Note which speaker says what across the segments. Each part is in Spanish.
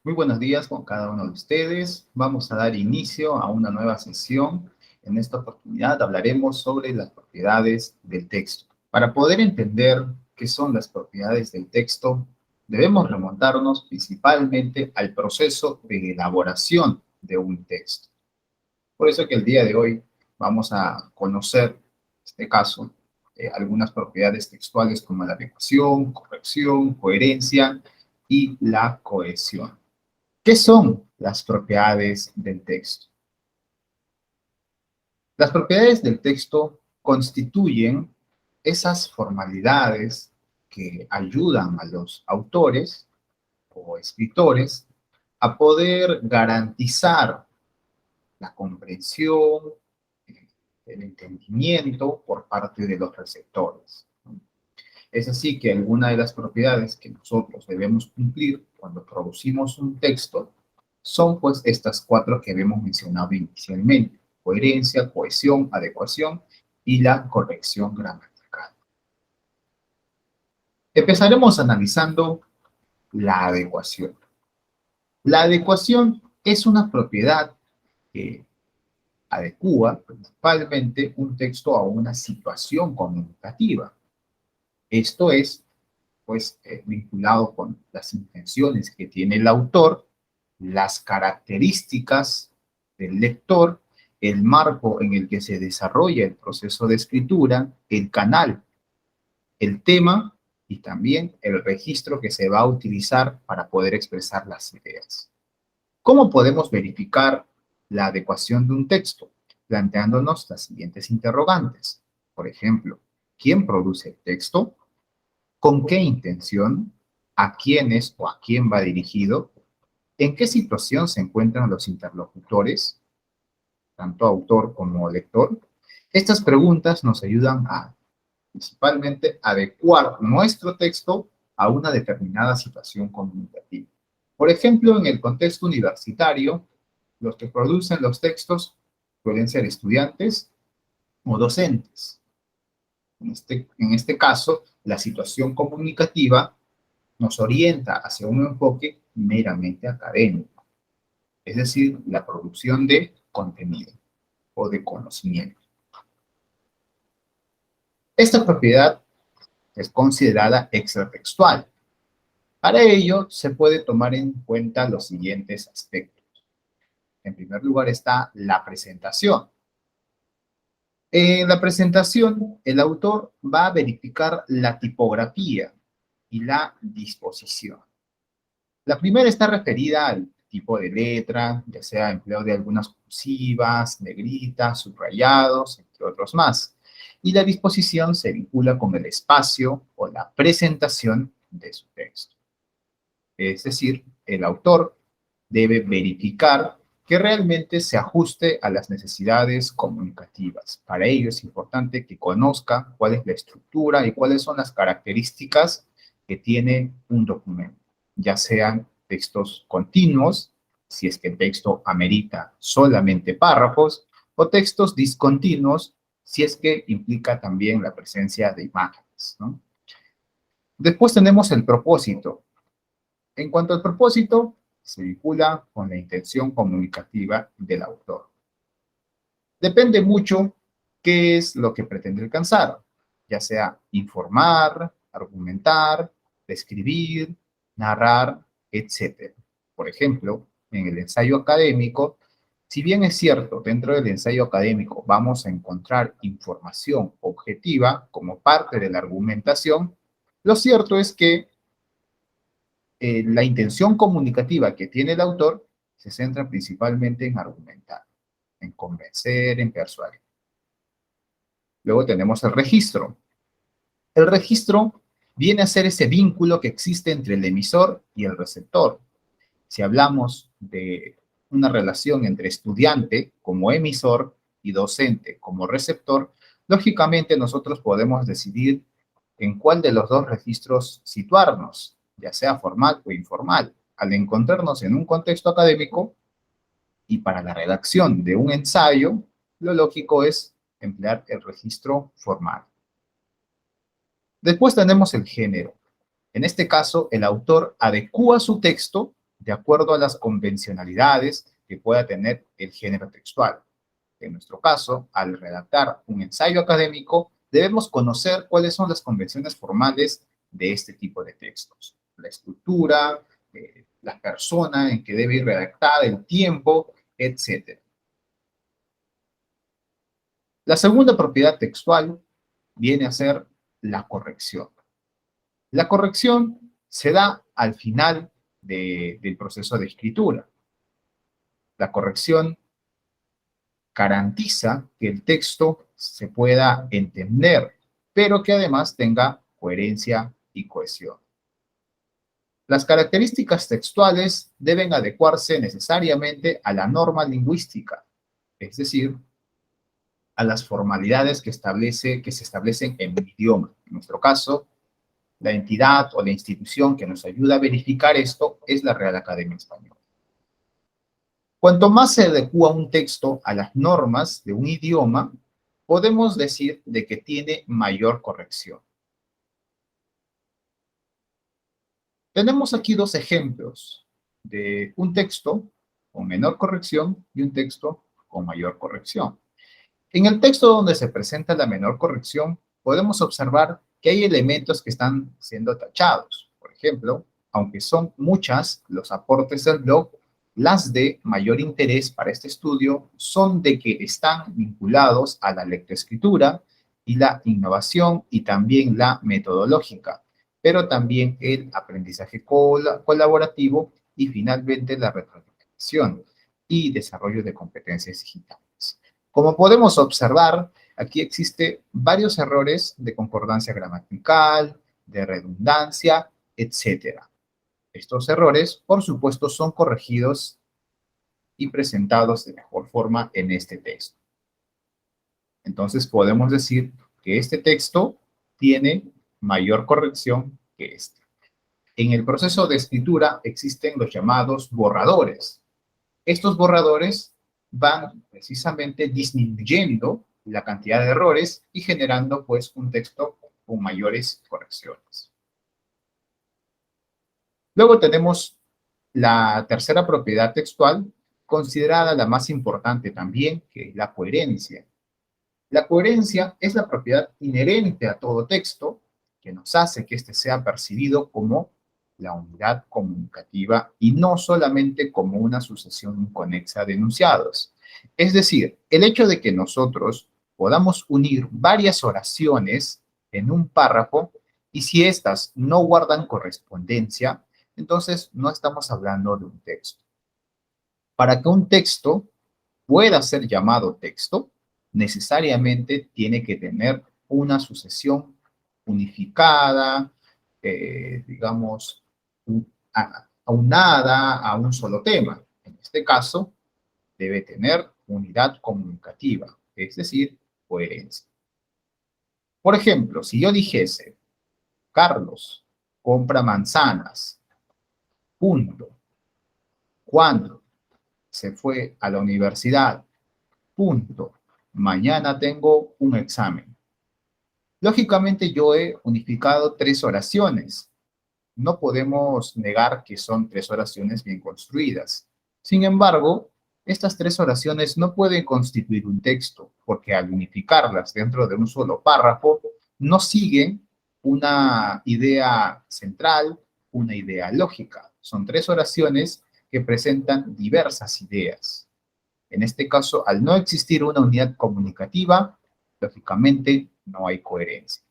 Speaker 1: Muy buenos días con cada uno de ustedes. Vamos a dar inicio a una nueva sesión. En esta oportunidad hablaremos sobre las propiedades del texto. Para poder entender qué son las propiedades del texto, debemos remontarnos principalmente al proceso de elaboración de un texto. Por eso que el día de hoy vamos a conocer, en este caso, algunas propiedades textuales como la adecuación, corrección, coherencia y la cohesión. ¿Qué son las propiedades del texto? Las propiedades del texto constituyen esas formalidades que ayudan a los autores o escritores a poder garantizar la comprensión, el entendimiento por parte de los receptores. Es así que alguna de las propiedades que nosotros debemos cumplir cuando producimos un texto son pues estas cuatro que habíamos mencionado inicialmente: coherencia, cohesión, adecuación y la corrección gramatical. Empezaremos analizando la adecuación. La adecuación es una propiedad que adecua principalmente un texto a una situación comunicativa. Esto es pues vinculado con las intenciones que tiene el autor, las características del lector, el marco en el que se desarrolla el proceso de escritura, el canal, el tema y también el registro que se va a utilizar para poder expresar las ideas. ¿Cómo podemos verificar la adecuación de un texto? Planteándonos las siguientes interrogantes. Por ejemplo, ¿quién produce el texto? ¿Con qué intención? ¿A quiénes o a quién va dirigido? ¿En qué situación se encuentran los interlocutores, tanto autor como lector? Estas preguntas nos ayudan a, principalmente, adecuar nuestro texto a una determinada situación comunicativa. Por ejemplo, en el contexto universitario, los que producen los textos pueden ser estudiantes o docentes. En este caso, la situación comunicativa nos orienta hacia un enfoque meramente académico, es decir, la producción de contenido o de conocimiento. Esta propiedad es considerada extratextual. Para ello, se puede tomar en cuenta los siguientes aspectos. En primer lugar está la presentación. En la presentación, el autor va a verificar la tipografía y la disposición. La primera está referida al tipo de letra, ya sea empleo de algunas cursivas, negritas, subrayados, entre otros más. Y la disposición se vincula con el espacio o la presentación de su texto. Es decir, el autor debe verificar que realmente se ajuste a las necesidades comunicativas. Para ello es importante que conozca cuál es la estructura y cuáles son las características que tiene un documento, ya sean textos continuos, si es que el texto amerita solamente párrafos, o textos discontinuos, si es que implica también la presencia de imágenes, ¿no? Después tenemos el propósito. En cuanto al propósito, se vincula con la intención comunicativa del autor. Depende mucho qué es lo que pretende alcanzar, ya sea informar, argumentar, describir, narrar, etc. Por ejemplo, en el ensayo académico, si bien es cierto, dentro del ensayo académico vamos a encontrar información objetiva como parte de la argumentación, lo cierto es que la intención comunicativa que tiene el autor se centra principalmente en argumentar, en convencer, en persuadir. Luego tenemos el registro. El registro viene a ser ese vínculo que existe entre el emisor y el receptor. Si hablamos de una relación entre estudiante como emisor y docente como receptor, lógicamente nosotros podemos decidir en cuál de los dos registros situarnos, ya sea formal o informal. Al encontrarnos en un contexto académico y para la redacción de un ensayo, lo lógico es emplear el registro formal. Después tenemos el género. En este caso, el autor adecúa su texto de acuerdo a las convencionalidades que pueda tener el género textual. En nuestro caso, al redactar un ensayo académico, debemos conocer cuáles son las convenciones formales de este tipo de textos. La estructura, la persona en que debe ir redactada, el tiempo, etc. La segunda propiedad textual viene a ser la corrección. La corrección se da al final del proceso de escritura. La corrección garantiza que el texto se pueda entender, pero que además tenga coherencia y cohesión. Las características textuales deben adecuarse necesariamente a la norma lingüística, es decir, a las formalidades que se establecen en un idioma. En nuestro caso, la entidad o la institución que nos ayuda a verificar esto es la Real Academia Española. Cuanto más se adecua un texto a las normas de un idioma, podemos decir de que tiene mayor corrección. Tenemos aquí dos ejemplos de un texto con menor corrección y un texto con mayor corrección. En el texto donde se presenta la menor corrección, podemos observar que hay elementos que están siendo tachados. Por ejemplo, aunque son muchas los aportes del blog, las de mayor interés para este estudio son de que están vinculados a la lectoescritura y la innovación y también la metodológica, pero también el aprendizaje colaborativo y finalmente la retroalimentación y desarrollo de competencias digitales. Como podemos observar, aquí existen varios errores de concordancia gramatical, de redundancia, etc. Estos errores, por supuesto, son corregidos y presentados de mejor forma en este texto. Entonces, podemos decir que este texto tiene mayor corrección que este. En el proceso de escritura existen los llamados borradores. Estos borradores van precisamente disminuyendo la cantidad de errores y generando pues un texto con mayores correcciones. Luego tenemos la tercera propiedad textual, considerada la más importante también, que es la coherencia. La coherencia es la propiedad inherente a todo texto que nos hace que éste sea percibido como la unidad comunicativa y no solamente como una sucesión inconexa de enunciados. Es decir, el hecho de que nosotros podamos unir varias oraciones en un párrafo y si éstas no guardan correspondencia, entonces no estamos hablando de un texto. Para que un texto pueda ser llamado texto, necesariamente tiene que tener una sucesión unificada, digamos, aunada a un solo tema. En este caso, debe tener unidad comunicativa, es decir, coherencia. Por ejemplo, si yo dijese, Carlos compra manzanas, punto. Cuando se fue a la universidad, punto. Mañana tengo un examen. Lógicamente yo he unificado tres oraciones. No podemos negar que son tres oraciones bien construidas. Sin embargo, estas tres oraciones no pueden constituir un texto, porque al unificarlas dentro de un solo párrafo, no siguen una idea central, una idea lógica. Son tres oraciones que presentan diversas ideas. En este caso, al no existir una unidad comunicativa, lógicamente no hay coherencia.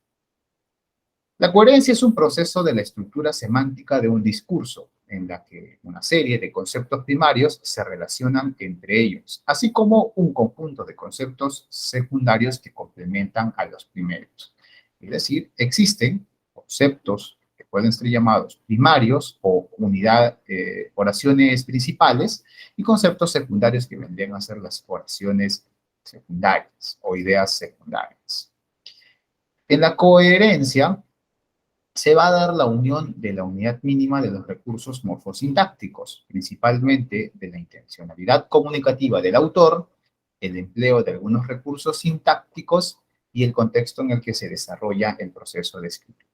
Speaker 1: La coherencia es un proceso de la estructura semántica de un discurso, en la que una serie de conceptos primarios se relacionan entre ellos, así como un conjunto de conceptos secundarios que complementan a los primeros. Es decir, existen conceptos que pueden ser llamados primarios o oraciones principales y conceptos secundarios que vendrían a ser las oraciones secundarias o ideas secundarias. En la coherencia, se va a dar la unión de la unidad mínima de los recursos morfosintácticos, principalmente de la intencionalidad comunicativa del autor, el empleo de algunos recursos sintácticos y el contexto en el que se desarrolla el proceso de escritura.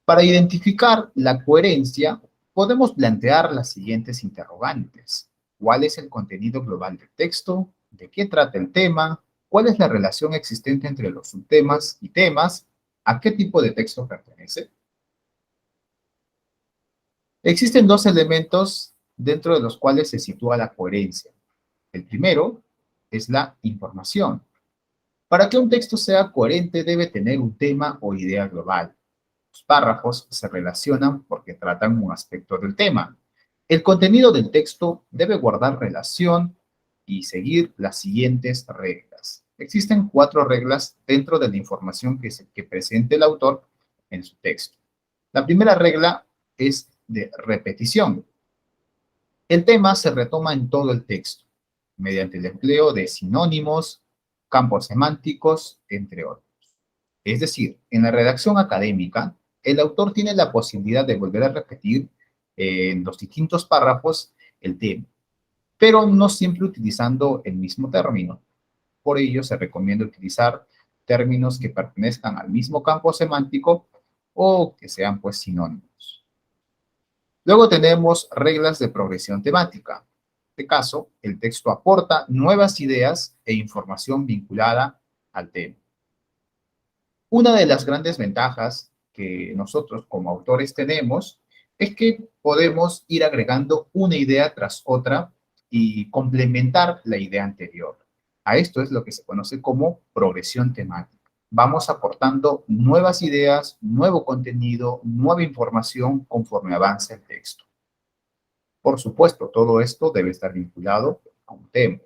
Speaker 1: Para identificar la coherencia, podemos plantear las siguientes interrogantes. ¿Cuál es el contenido global del texto? ¿De qué trata el tema? ¿Cuál es la relación existente entre los subtemas y temas? ¿A qué tipo de texto pertenece? Existen dos elementos dentro de los cuales se sitúa la coherencia. El primero es la información. Para que un texto sea coherente debe tener un tema o idea global. Los párrafos se relacionan porque tratan un aspecto del tema. El contenido del texto debe guardar relación y seguir las siguientes reglas. Existen 4 reglas dentro de la información que presente el autor en su texto. La primera regla es de repetición. El tema se retoma en todo el texto, mediante el empleo de sinónimos, campos semánticos, entre otros. Es decir, en la redacción académica, el autor tiene la posibilidad de volver a repetir en los distintos párrafos el tema, pero no siempre utilizando el mismo término. Por ello, se recomienda utilizar términos que pertenezcan al mismo campo semántico o que sean pues sinónimos. Luego tenemos reglas de progresión temática. En este caso, el texto aporta nuevas ideas e información vinculada al tema. Una de las grandes ventajas que nosotros como autores tenemos es que podemos ir agregando una idea tras otra y complementar la idea anterior. A esto es lo que se conoce como progresión temática. Vamos aportando nuevas ideas, nuevo contenido, nueva información conforme avanza el texto. Por supuesto, todo esto debe estar vinculado a un tema.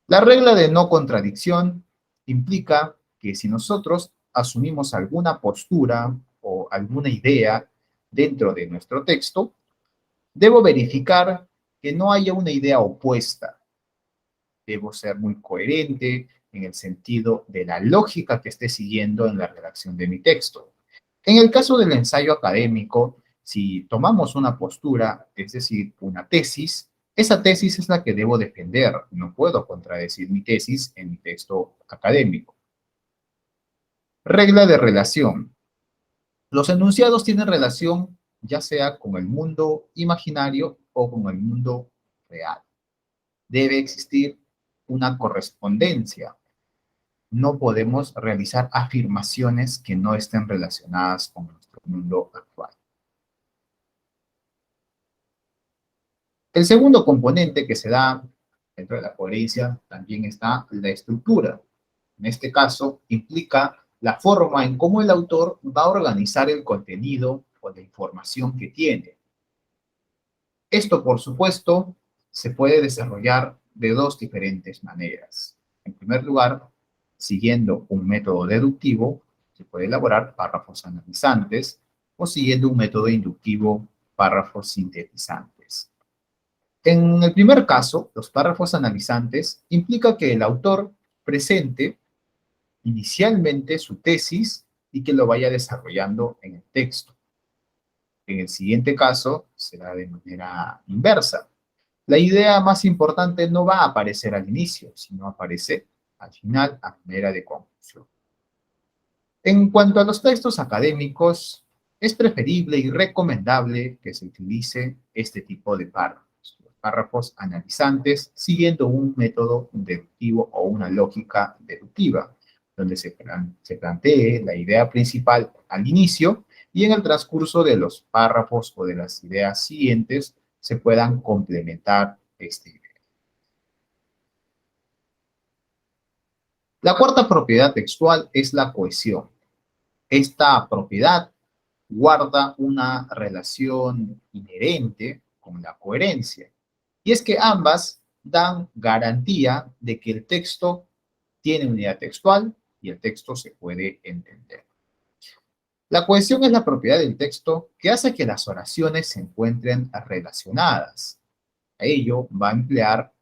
Speaker 1: La regla de no contradicción implica que si nosotros asumimos alguna postura o alguna idea dentro de nuestro texto, debo verificar que no haya una idea opuesta. Debo ser muy coherente en el sentido de la lógica que esté siguiendo en la redacción de mi texto. En el caso del ensayo académico, si tomamos una postura, es decir, una tesis, esa tesis es la que debo defender. No puedo contradecir mi tesis en mi texto académico. Regla de relación. Los enunciados tienen relación ya sea con el mundo imaginario o con el mundo real. Debe existir una correspondencia. No podemos realizar afirmaciones que no estén relacionadas con nuestro mundo actual. El segundo componente que se da dentro de la coherencia también está la estructura. En este caso, implica la forma en cómo el autor va a organizar el contenido o la información que tiene. Esto, por supuesto, se puede desarrollar de dos diferentes maneras. En primer lugar, siguiendo un método deductivo, se puede elaborar párrafos analizantes o siguiendo un método inductivo, párrafos sintetizantes. En el primer caso, los párrafos analizantes implica que el autor presente inicialmente su tesis y que lo vaya desarrollando en el texto. En el siguiente caso, será de manera inversa. La idea más importante no va a aparecer al inicio, sino aparece al final a manera de conclusión. En cuanto a los textos académicos, es preferible y recomendable que se utilice este tipo de párrafos, los párrafos analizantes, siguiendo un método deductivo o una lógica deductiva, donde se plantee la idea principal al inicio y en el transcurso de los párrafos o de las ideas siguientes se puedan complementar esta idea. La cuarta propiedad textual es la cohesión. Esta propiedad guarda una relación inherente con la coherencia. Y es que ambas dan garantía de que el texto tiene unidad textual y el texto se puede entender. La cohesión es la propiedad del texto que hace que las oraciones se encuentren relacionadas. A ello va a emplear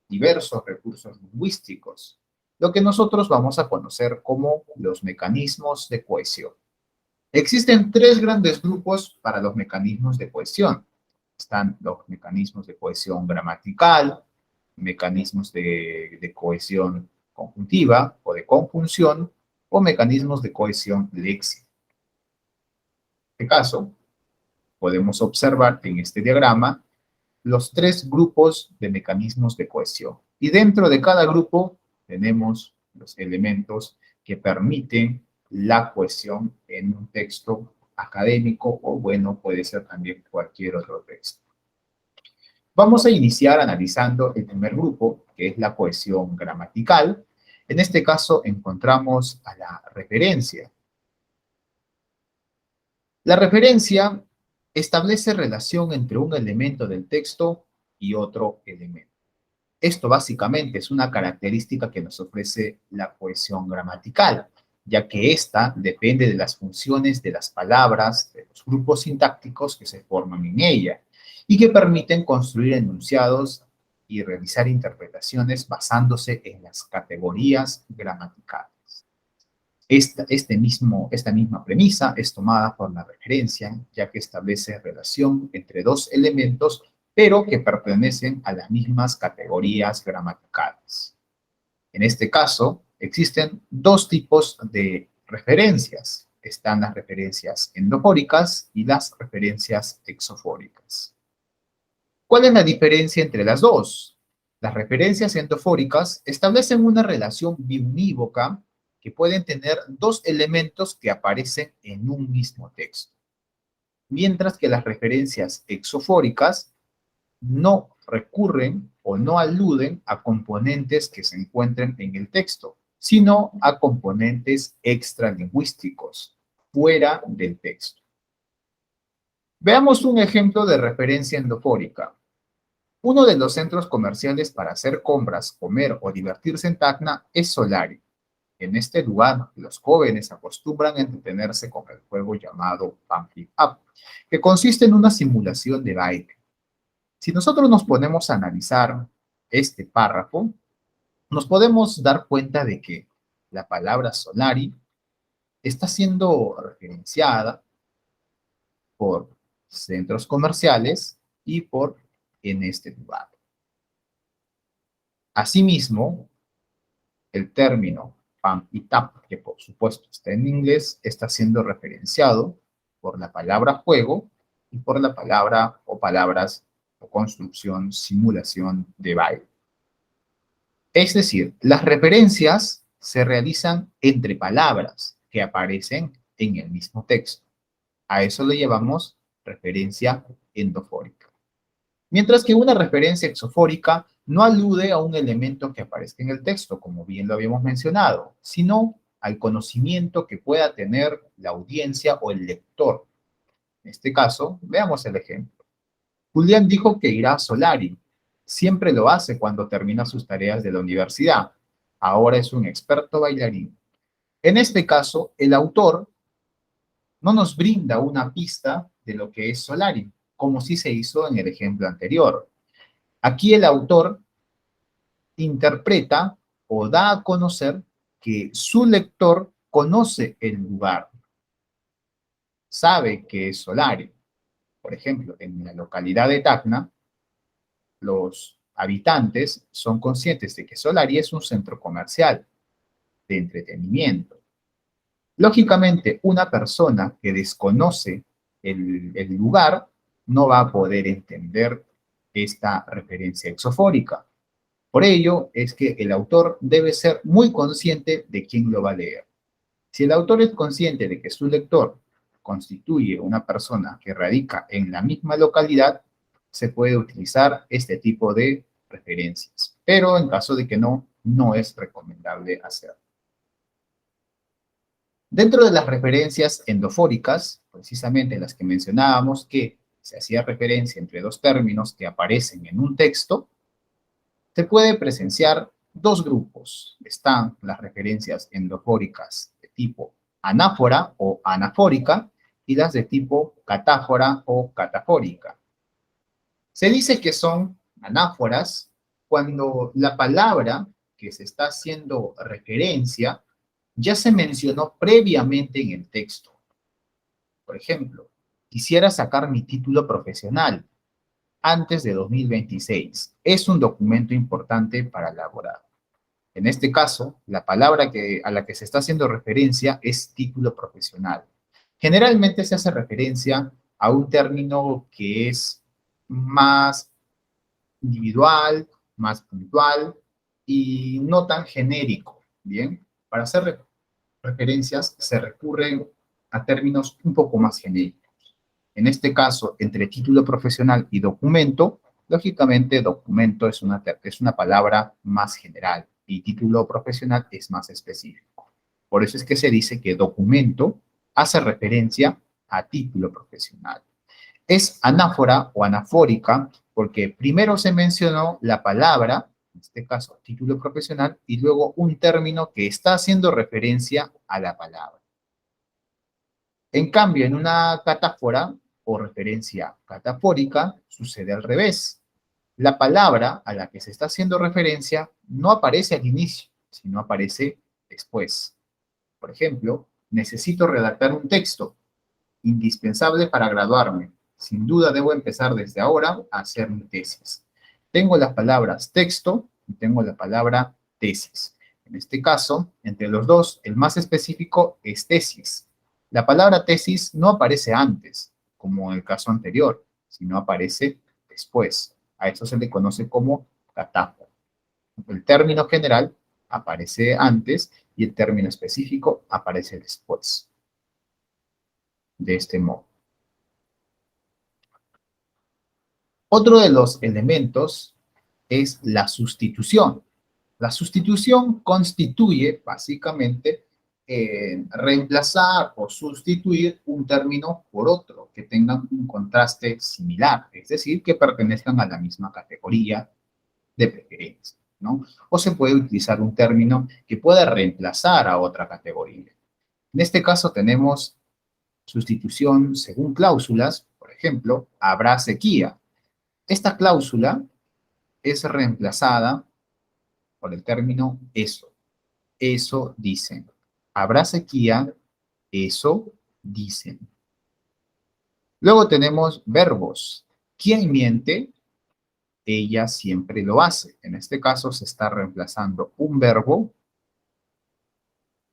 Speaker 1: diversos recursos lingüísticos, lo que nosotros vamos a conocer como los mecanismos de cohesión. Existen 3 grandes grupos para los mecanismos de cohesión. Están los mecanismos de cohesión gramatical, mecanismos de cohesión conjuntiva o de conjunción, o mecanismos de cohesión léxica. En este caso, podemos observar en este diagrama los tres grupos de mecanismos de cohesión. Y dentro de cada grupo tenemos los elementos que permiten la cohesión en un texto académico o, bueno, puede ser también cualquier otro texto. Vamos a iniciar analizando el primer grupo, que es la cohesión gramatical. En este caso encontramos a la referencia. La referencia establece relación entre un elemento del texto y otro elemento. Esto básicamente es una característica que nos ofrece la cohesión gramatical, ya que ésta depende de las funciones de las palabras, de los grupos sintácticos que se forman en ella, y que permiten construir enunciados y realizar interpretaciones basándose en las categorías gramaticales. Esta misma premisa es tomada por la referencia, ya que establece relación entre dos elementos, pero que pertenecen a las mismas categorías gramaticales. En este caso, existen dos tipos de referencias. Están las referencias endofóricas y las referencias exofóricas. ¿Cuál es la diferencia entre las dos? Las referencias endofóricas establecen una relación biunívoca que pueden tener dos elementos que aparecen en un mismo texto, mientras que las referencias exofóricas no recurren o no aluden a componentes que se encuentren en el texto, sino a componentes extralingüísticos, fuera del texto. Veamos un ejemplo de referencia endofórica. Uno de los centros comerciales para hacer compras, comer o divertirse en Tacna es Solari. En este lugar, los jóvenes acostumbran a entretenerse con el juego llamado Pumping Up, que consiste en una simulación de baile. Si nosotros nos ponemos a analizar este párrafo, nos podemos dar cuenta de que la palabra Solari está siendo referenciada por centros comerciales y por en este lugar. Asimismo, el término pump y tap, que por supuesto está en inglés, está siendo referenciado por la palabra juego y por la palabra o palabras o construcción, simulación de baile. Es decir, las referencias se realizan entre palabras que aparecen en el mismo texto. A eso le llamamos referencia endofórica. Mientras que una referencia exofórica no alude a un elemento que aparezca en el texto, como bien lo habíamos mencionado, sino al conocimiento que pueda tener la audiencia o el lector. En este caso, veamos el ejemplo. Julián dijo que irá a Solari. Siempre lo hace cuando termina sus tareas de la universidad. Ahora es un experto bailarín. En este caso, el autor no nos brinda una pista de lo que es Solari, como sí se hizo en el ejemplo anterior. Aquí el autor interpreta o da a conocer que su lector conoce el lugar, sabe que es Solari. Por ejemplo, en la localidad de Tacna, los habitantes son conscientes de que Solari es un centro comercial de entretenimiento. Lógicamente, una persona que desconoce el lugar no va a poder entender esta referencia exofórica. Por ello es que el autor debe ser muy consciente de quién lo va a leer. Si el autor es consciente de que su lector constituye una persona que radica en la misma localidad, se puede utilizar este tipo de referencias. Pero en caso de que no, no es recomendable hacerlo. Dentro de las referencias endofóricas, precisamente las que mencionábamos, que se hacía referencia entre dos términos que aparecen en un texto, se puede presenciar dos grupos. Están las referencias endofóricas de tipo anáfora o anafórica y las de tipo catáfora o catafórica. Se dice que son anáforas cuando la palabra que se está haciendo referencia ya se mencionó previamente en el texto. Por ejemplo, quisiera sacar mi título profesional antes de 2026. Es un documento importante para elaborar. En este caso, la palabra a la que se está haciendo referencia es título profesional. Generalmente se hace referencia a un término que es más individual, más puntual y no tan genérico, ¿bien? Para hacer referencias se recurren a términos un poco más genéricos. En este caso, entre título profesional y documento, lógicamente documento es una palabra más general y título profesional es más específico. Por eso es que se dice que documento hace referencia a título profesional. Es anáfora o anafórica porque primero se mencionó la palabra, en este caso título profesional, y luego un término que está haciendo referencia a la palabra. En cambio, en una catáfora o referencia catafórica sucede al revés. La palabra a la que se está haciendo referencia no aparece al inicio, sino aparece después. Por ejemplo, necesito redactar un texto indispensable para graduarme. Sin duda debo empezar desde ahora a hacer mi tesis. Tengo las palabras texto y tengo la palabra tesis. En este caso, entre los dos, el más específico es tesis. La palabra tesis no aparece antes, como en el caso anterior, sino aparece después. A eso se le conoce como catáfora. El término general aparece antes y el término específico aparece después. De este modo. Otro de los elementos es la sustitución. La sustitución constituye básicamente reemplazar o sustituir un término por otro que tengan un contraste similar, es decir, que pertenezcan a la misma categoría de preferencia, ¿no? O se puede utilizar un término que pueda reemplazar a otra categoría. En este caso tenemos sustitución según cláusulas, por ejemplo, habrá sequía. Esta cláusula es reemplazada por el término eso. Eso dicen. Habrá sequía, eso dicen. Luego tenemos verbos. ¿Quién miente? Ella siempre lo hace. En este caso se está reemplazando un verbo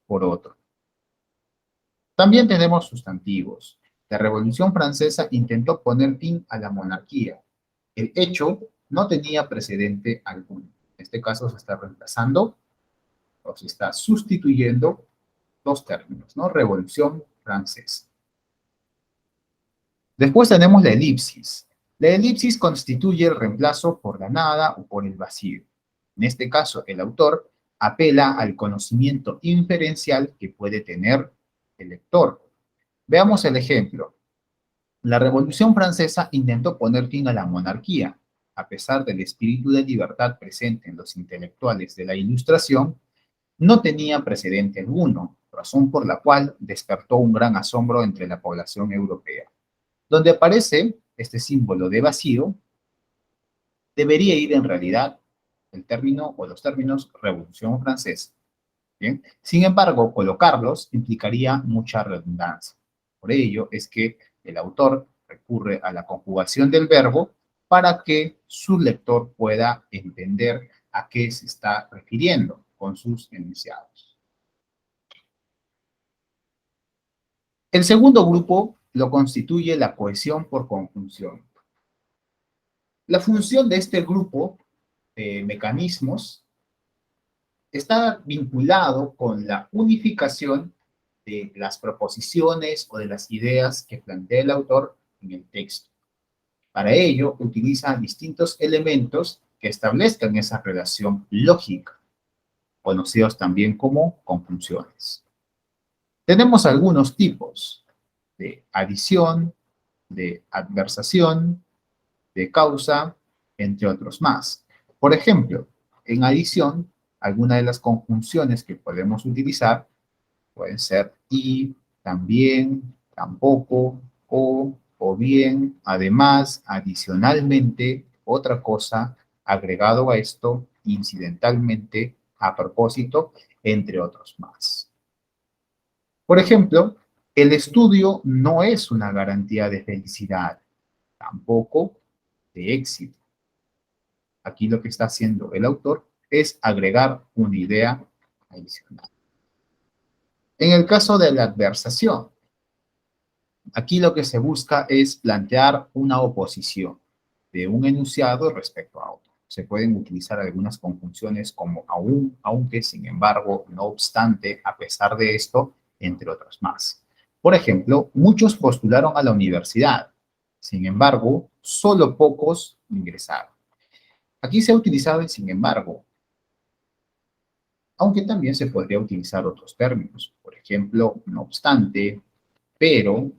Speaker 1: por otro. También tenemos sustantivos. La Revolución Francesa intentó poner fin a la monarquía. El hecho no tenía precedente alguno. En este caso se está reemplazando o se está sustituyendo dos términos, ¿no? Revolución Francesa. Después tenemos la elipsis. La elipsis constituye el reemplazo por la nada o por el vacío. En este caso, el autor apela al conocimiento inferencial que puede tener el lector. Veamos el ejemplo. La Revolución Francesa intentó poner fin a la monarquía. A pesar del espíritu de libertad presente en los intelectuales de la Ilustración, no tenía precedente alguno, razón por la cual despertó un gran asombro entre la población europea. Donde aparece este símbolo de vacío, debería ir en realidad el término o los términos Revolución Francesa. ¿Bien? Sin embargo, colocarlos implicaría mucha redundancia. Por ello es que el autor recurre a la conjugación del verbo para que su lector pueda entender a qué se está refiriendo con sus enunciados. El segundo grupo lo constituye la cohesión por conjunción. La función de este grupo de mecanismos está vinculado con la unificación de las proposiciones o de las ideas que plantea el autor en el texto. Para ello, utiliza distintos elementos que establezcan esa relación lógica, conocidos también como conjunciones. Tenemos algunos tipos de adición, de adversación, de causa, entre otros más. Por ejemplo, en adición, algunas de las conjunciones que podemos utilizar pueden ser y, también, tampoco, o bien, además, adicionalmente, otra cosa, agregado a esto, incidentalmente, a propósito, entre otros más. Por ejemplo, el estudio no es una garantía de felicidad, tampoco de éxito. Aquí lo que está haciendo el autor es agregar una idea adicional. En el caso de la adversación, Aquí lo que se busca es plantear una oposición de un enunciado respecto a otro. Se pueden utilizar algunas conjunciones como aún, aunque, sin embargo, no obstante, a pesar de esto, entre otras más. Por ejemplo, muchos postularon a la universidad, sin embargo, solo pocos ingresaron. Aquí se ha utilizado el sin embargo, aunque también se podría utilizar otros términos, por ejemplo, no obstante, pero,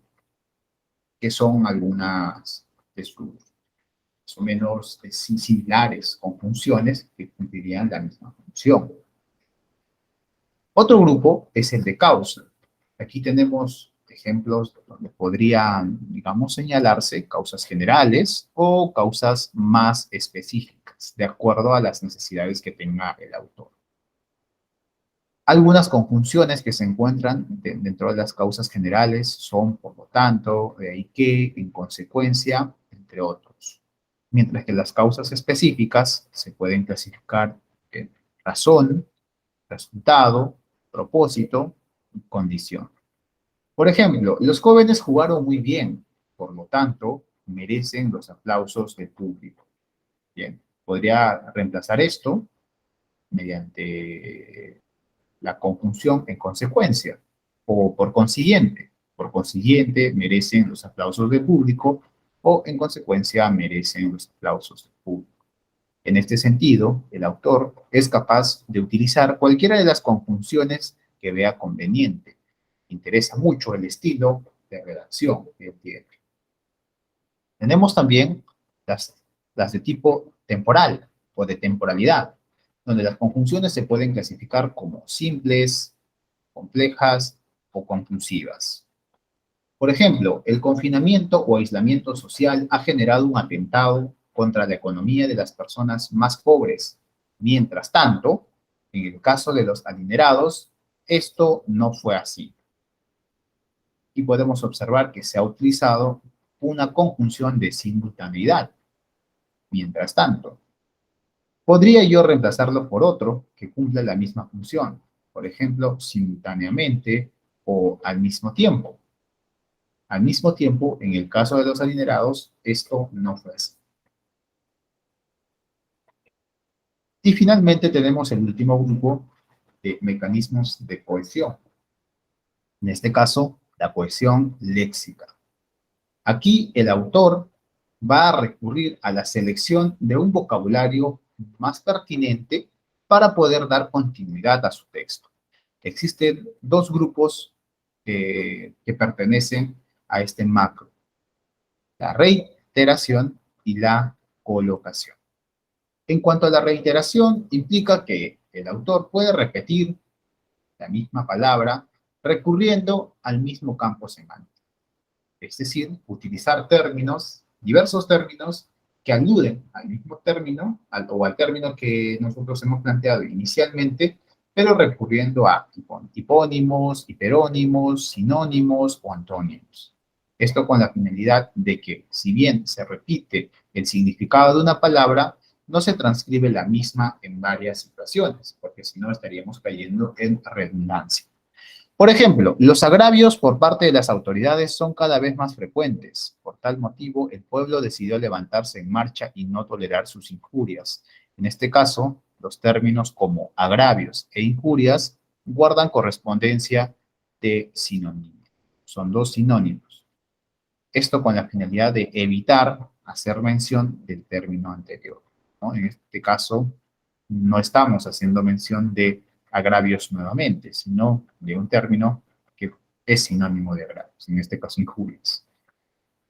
Speaker 1: que son algunas de sus más o menos similares conjunciones que cumplirían la misma función. Otro grupo es el de causa. Aquí tenemos ejemplos donde podrían, digamos, señalarse causas generales o causas más específicas, de acuerdo a las necesidades que tenga el autor. Algunas conjunciones que se encuentran dentro de las causas generales son, por lo tanto, de ahí que, en consecuencia, entre otros. Mientras que las causas específicas se pueden clasificar en razón, resultado, propósito y condición. Por ejemplo, los jóvenes jugaron muy bien, por lo tanto, merecen los aplausos del público. Bien, podría reemplazar esto mediante la conjunción en consecuencia, o por consiguiente merecen los aplausos del público, o en consecuencia merecen los aplausos del público. En este sentido, el autor es capaz de utilizar cualquiera de las conjunciones que vea conveniente. Interesa mucho el estilo de redacción que tiene. Tenemos también las de tipo temporal o de temporalidad, donde las conjunciones se pueden clasificar como simples, complejas o conclusivas. Por ejemplo, el confinamiento o aislamiento social ha generado un atentado contra la economía de las personas más pobres. Mientras tanto, en el caso de los adinerados, esto no fue así. Y podemos observar que se ha utilizado una conjunción de simultaneidad. Mientras tanto, podría yo reemplazarlo por otro que cumpla la misma función. Por ejemplo, simultáneamente o al mismo tiempo. Al mismo tiempo, en el caso de los adinerados, esto no fue así. Y finalmente tenemos el último grupo de mecanismos de cohesión. En este caso, la cohesión léxica. Aquí el autor va a recurrir a la selección de un vocabulario más pertinente para poder dar continuidad a su texto. Existen dos grupos que pertenecen a este macro: la reiteración y la colocación. En cuanto a la reiteración, implica que el autor puede repetir la misma palabra recurriendo al mismo campo semántico. Es decir, utilizar términos, diversos términos, que aluden al mismo término o al término que nosotros hemos planteado inicialmente, pero recurriendo a hipónimos, hiperónimos, sinónimos o antónimos. Esto con la finalidad de que, si bien se repite el significado de una palabra, no se transcribe la misma en varias situaciones, porque si no estaríamos cayendo en redundancia. Por ejemplo, los agravios por parte de las autoridades son cada vez más frecuentes. Por tal motivo, el pueblo decidió levantarse en marcha y no tolerar sus injurias. En este caso, los términos como agravios e injurias guardan correspondencia de sinónimo. Son dos sinónimos. Esto con la finalidad de evitar hacer mención del término anterior, ¿no? En este caso, no estamos haciendo mención de agravios nuevamente, sino de un término que es sinónimo de agravios, en este caso injurias.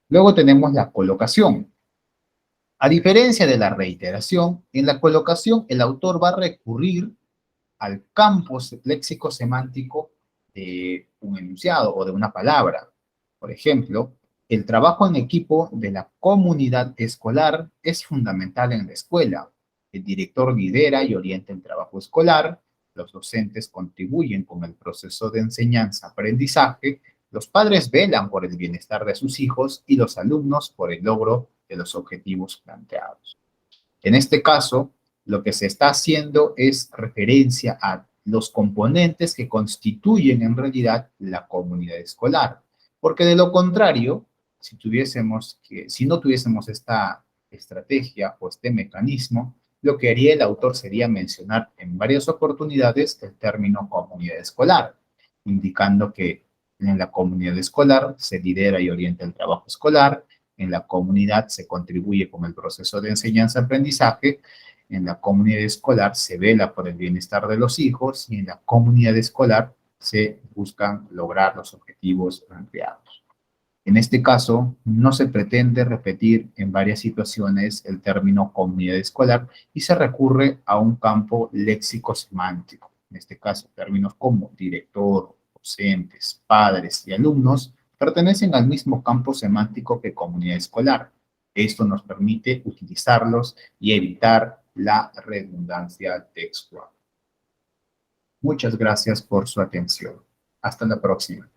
Speaker 1: Luego tenemos la colocación. A diferencia de la reiteración, en la colocación el autor va a recurrir al campo léxico-semántico de un enunciado o de una palabra. Por ejemplo, el trabajo en equipo de la comunidad escolar es fundamental en la escuela. El director lidera y orienta el trabajo escolar, los docentes contribuyen con el proceso de enseñanza-aprendizaje, los padres velan por el bienestar de sus hijos y los alumnos por el logro de los objetivos planteados. En este caso, lo que se está haciendo es referencia a los componentes que constituyen en realidad la comunidad escolar. Porque de lo contrario, si no tuviésemos esta estrategia o este mecanismo, lo que haría el autor sería mencionar en varias oportunidades el término comunidad escolar, indicando que en la comunidad escolar se lidera y orienta el trabajo escolar, en la comunidad se contribuye con el proceso de enseñanza-aprendizaje, en la comunidad escolar se vela por el bienestar de los hijos y en la comunidad escolar se buscan lograr los objetivos planteados. En este caso, no se pretende repetir en varias situaciones el término comunidad escolar y se recurre a un campo léxico-semántico. En este caso, términos como director, docentes, padres y alumnos pertenecen al mismo campo semántico que comunidad escolar. Esto nos permite utilizarlos y evitar la redundancia textual. Muchas gracias por su atención. Hasta la próxima.